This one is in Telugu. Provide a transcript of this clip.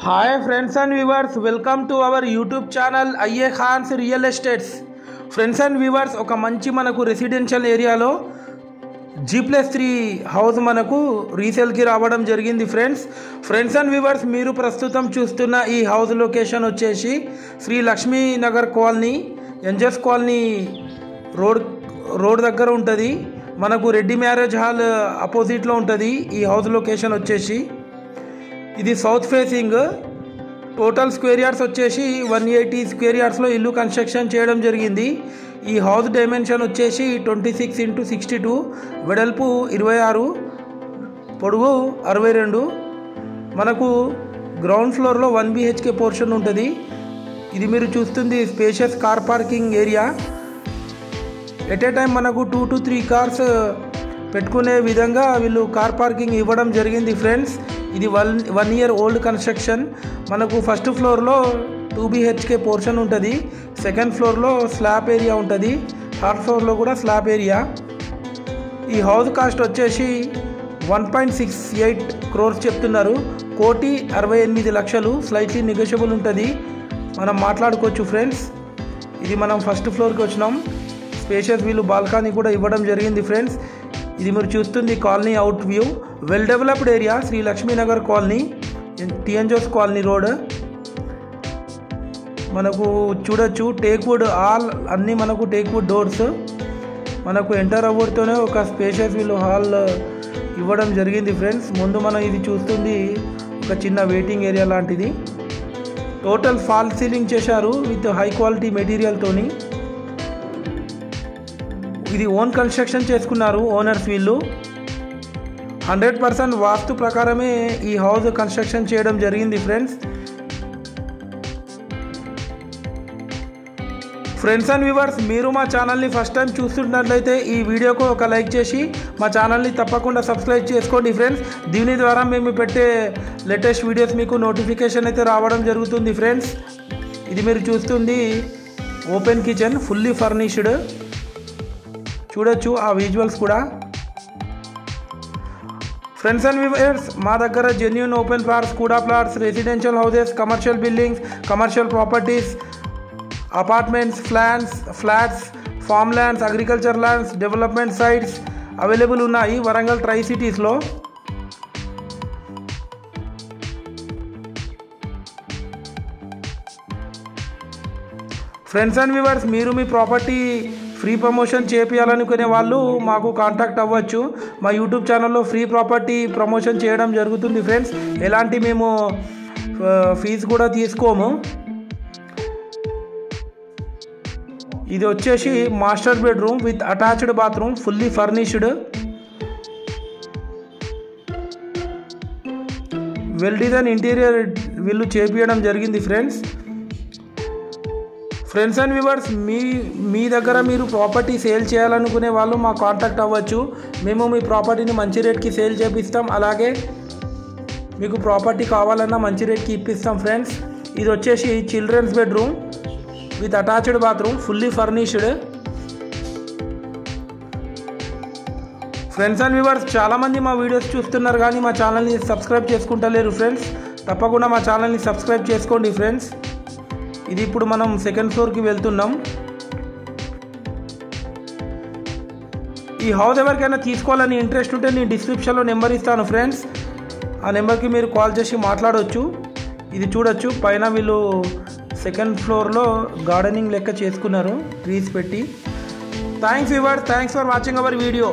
Hi friends and viewers, welcome to our YouTube channel IA Khan's real estates. Friends and viewers, ఒక మంచి మనకు రెసిడెన్షియల్ ఏరియాలో G+3 హౌస్ మనకు రీసేల్కి రావడం జరిగింది. ఫ్రెండ్స్ అండ్ వ్యూవర్స్, మీరు ప్రస్తుతం చూస్తున్న ఈ హౌస్ లొకేషన్ వచ్చేసి Shri Lakshmi Nagar colony, NGOs colony road దగ్గర ఉంటుంది. మనకు రెడ్డి మ్యారేజ్ హాల్ అపోజిట్లో ఉంటుంది ఈ హౌస్ లొకేషన్ వచ్చేసి. ఇది south facing. Total square yards వచ్చేసి 180 స్క్వేర్ యార్డ్స్లో ఇల్లు కన్స్ట్రక్షన్ చేయడం జరిగింది. ఈ హౌస్ డైమెన్షన్ వచ్చేసి 26x62, వెడల్పు 26, పొడవు 62. మనకు గ్రౌండ్ ఫ్లోర్లో 1 BHK పోర్షన్ ఉంటుంది. ఇది మీరు చూస్తుంది spacious car parking area. At a time మనకు 2 to 3 కార్స్ పెట్టుకునే విధంగా వీళ్ళు కార్ పార్కింగ్ ఇవ్వడం జరిగింది. ఫ్రెండ్స్, ఇది 1 year ఓల్డ్ కన్స్ట్రక్షన్. మనకు ఫస్ట్ ఫ్లోర్లో 2 BHK పోర్షన్ ఉంటుంది. సెకండ్ ఫ్లోర్లో స్లాబ్ ఏరియా ఉంటుంది. థర్డ్ ఫ్లోర్లో కూడా స్లాబ్ ఏరియా. ఈ హౌస్ కాస్ట్ వచ్చేసి 1.68 crores చెప్తున్నారు. 1,68,00,000. స్లైట్లీ నెగోషియబుల్ ఉంటుంది, మనం మాట్లాడుకోవచ్చు. ఫ్రెండ్స్, ఇది మనం ఫస్ట్ ఫ్లోర్కి వచ్చినాం. స్పేషియస్ వీళ్ళు బాల్కనీ కూడా ఇవ్వడం జరిగింది. ఫ్రెండ్స్, ఇది మీరు చూస్తుంది colony out view. Well developed area, Shri Lakshminagar colony, టిఎన్జోస్ కాలనీ రోడ్. మనకు చూడొచ్చు టేక్వుడ్, అన్నీ మనకు టేక్వుడ్ డోర్స్. మనకు ఎంటర్ అవ్వడంతోనే ఒక స్పేషియస్ వీళ్ళు హాల్ ఇవ్వడం జరిగింది. ఫ్రెండ్స్, ముందు మనం ఇది చూస్తుంది ఒక చిన్న వెయిటింగ్ ఏరియా లాంటిది. టోటల్ ఫాల్ సీలింగ్ చేశారు విత్ హై క్వాలిటీ మెటీరియల్తోని. ఇది ఓన్ కన్స్ట్రక్షన్ చేసుకున్నారు ఓనర్స్ వీళ్ళు. 100% వాస్తు ప్రకారమే ఈ హౌస్ కన్స్ట్రక్షన్ చేయడం జరిగింది. ఫ్రెండ్స్ అండ్ వ్యూవర్స్, మీరు మా ఛానల్ని ఫస్ట్ టైం చూస్తున్నట్లయితే ఈ వీడియోకు ఒక లైక్ చేసి మా ఛానల్ని తప్పకుండా సబ్స్క్రైబ్ చేసుకోండి. ఫ్రెండ్స్, దీని ద్వారా మేము పెట్టే లేటెస్ట్ వీడియోస్ మీకు నోటిఫికేషన్ అయితే రావడం జరుగుతుంది. ఫ్రెండ్స్, ఇది మీరు చూస్తుంది ఓపెన్ కిచెన్, ఫుల్లీ ఫర్నిష్డ్. చూడొచ్చు ఆ విజువల్స్ కూడా. ఫ్రెండ్స్ అండ్ వ్యూవర్స్, మా దగ్గర జెన్యూన్ ఓపెన్ ప్లాట్స్, కూడా plots, residential houses, commercial buildings, commercial properties, apartments, flats, farm lands, agriculture lands, development sites available ఉన్నాయి వరంగల్ ట్రై సిటీస్లో. ఫ్రెండ్స్ అండ్ వ్యూవర్స్, మీరు మీ ప్రాపర్టీ ఫ్రీ ప్రమోషన్ చేయాలనుకునే వాళ్ళు మాకు కాంటాక్ట్ అవ్వచ్చు. మా యూట్యూబ్ ఛానల్లో ఫ్రీ ప్రాపర్టీ ప్రమోషన్ చేయడం జరుగుతుంది. ఫ్రెండ్స్, ఎలాంటి మేము ఫీజు కూడా తీసుకోము. ఇది వచ్చేసి master bedroom with attached bathroom, fully furnished. Well design interior వీళ్ళు చేపించడం జరిగింది. ఫ్రెండ్స్ అండ్ వ్యూవర్స్, మీ దగ్గర మీరు ప్రాపర్టీ సేల్ చేయాలనుకునే వాళ్ళు మా కాంటాక్ట్ అవ్వచ్చు. మేము మీ ప్రాపర్టీని మంచి రేట్కి సేల్ చేపిస్తాం. అలాగే మీకు ప్రాపర్టీ కావాలన్నా మంచి రేట్కి ఇప్పిస్తాం. ఫ్రెండ్స్, ఇది వచ్చేసి children's bedroom with attached bathroom, fully furnished. Friends and viewers, చాలామంది మా వీడియోస్ చూస్తున్నారు కానీ మా ఛానల్ని సబ్స్క్రైబ్ చేసుకుంటలేరు. ఫ్రెండ్స్, తప్పకుండా మా ఛానల్ని సబ్స్క్రైబ్ చేసుకోండి. ఫ్రెండ్స్, ఇది ఇప్పుడు మనం సెకండ్ ఫ్లోర్కి వెళ్తున్నాం. ఈ హౌస్ ఎవరికైనా తీసుకోవాలని ఇంట్రెస్ట్ ఉంటే నేను డిస్క్రిప్షన్లో నెంబర్ ఇస్తాను. ఫ్రెండ్స్, ఆ నెంబర్కి మీరు కాల్ చేసి మాట్లాడవచ్చు. ఇది చూడొచ్చు, పైన వీళ్ళు సెకండ్ ఫ్లోర్లో గార్డెనింగ్ లెక్క చేసుకున్నారు ట్రీస్ పెట్టి. Thanks viewers, thanks for watching our video.